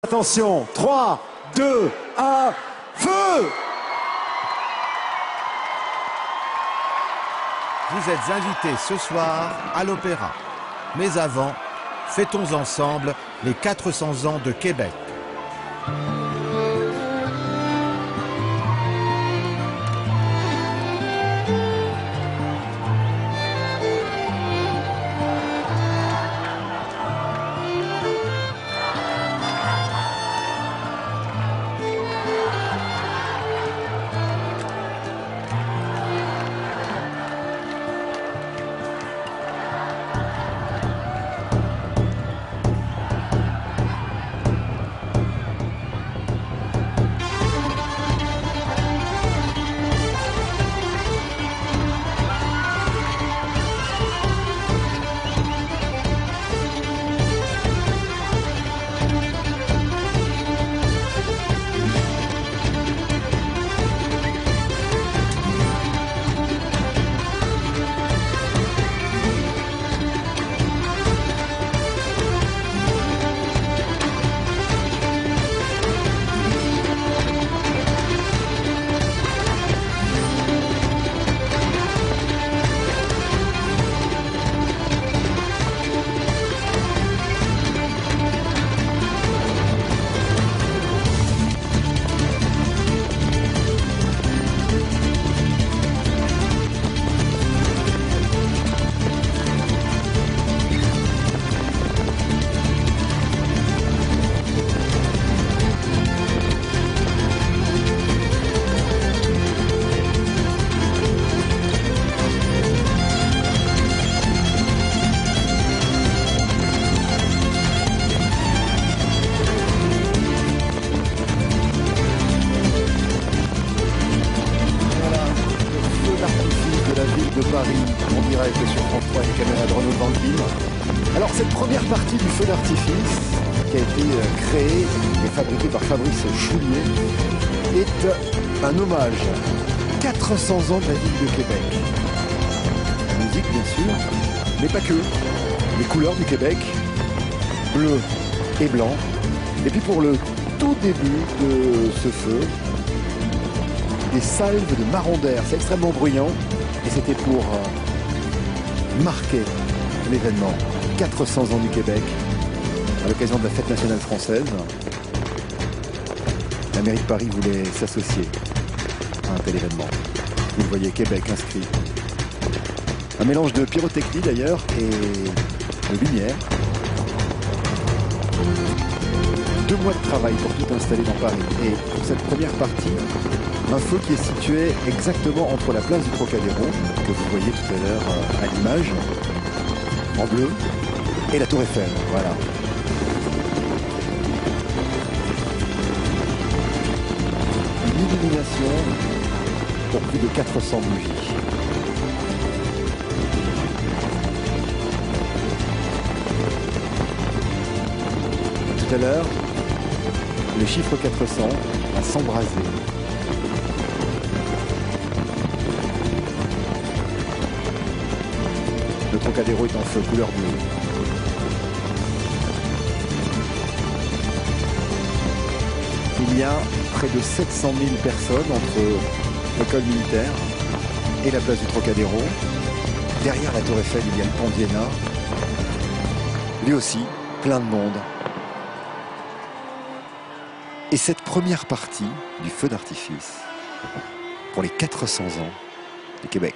Attention, 3, 2, 1, feu! Vous êtes invités ce soir à l'Opéra. Mais avant, fêtons ensemble les 400 ans de Québec. De Paris en direct sur France 3 et les caméras de Renaud Banquille. Alors cette première partie du feu d'artifice qui a été créée et fabriquée par Fabrice Choulier est un hommage 400 ans de la ville de Québec. La musique bien sûr, mais pas que. Les couleurs du Québec, bleu et blanc. Et puis pour le tout début de ce feu, des salves de marron d'air. C'est extrêmement bruyant. Et c'était pour marquer l'événement 400 ans du Québec à l'occasion de la fête nationale française. La mairie de Paris voulait s'associer à un tel événement. Vous le voyez, Québec inscrit. Un mélange de pyrotechnie d'ailleurs et de lumière. 2 mois de travail pour tout installer dans Paris. Et pour cette première partie, un feu qui est situé exactement entre la place du Trocadéro, que vous voyez tout à l'heure à l'image, en bleu, et la Tour Eiffel. Voilà. Une illumination pour plus de 400 bougies. Tout à l'heure, le chiffre 400 a s'embrasé. Le Trocadéro est en feu couleur bleue. Il y a près de 700 000 personnes entre l'école militaire et la place du Trocadéro. Derrière la Tour Eiffel, il y a le pont d'Iéna. Lui aussi, plein de monde. Et cette première partie du feu d'artifice pour les 400 ans du Québec.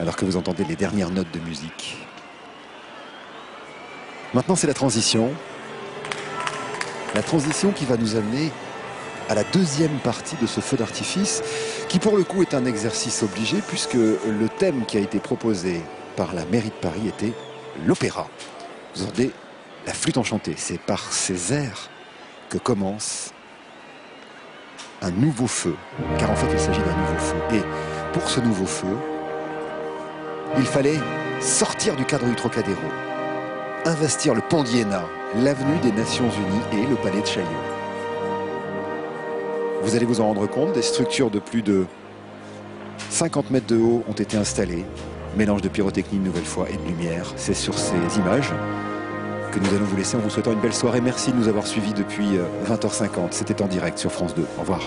Alors que vous entendez les dernières notes de musique. Maintenant, c'est la transition. La transition qui va nous amener à la deuxième partie de ce feu d'artifice, qui pour le coup est un exercice obligé, puisque le thème qui a été proposé par la mairie de Paris était l'opéra. Vous entendez la flûte enchantée. C'est par ces airs que commence un nouveau feu. Car en fait, il s'agit d'un nouveau feu. Et pour ce nouveau feu, il fallait sortir du cadre du Trocadéro, investir le pont d'Iéna, l'avenue des Nations Unies et le palais de Chaillot. Vous allez vous en rendre compte, des structures de plus de 50 mètres de haut ont été installées. Mélange de pyrotechnie une nouvelle fois et de lumière. C'est sur ces images que nous allons vous laisser en vous souhaitant une belle soirée. Merci de nous avoir suivis depuis 20h50. C'était en direct sur France 2. Au revoir.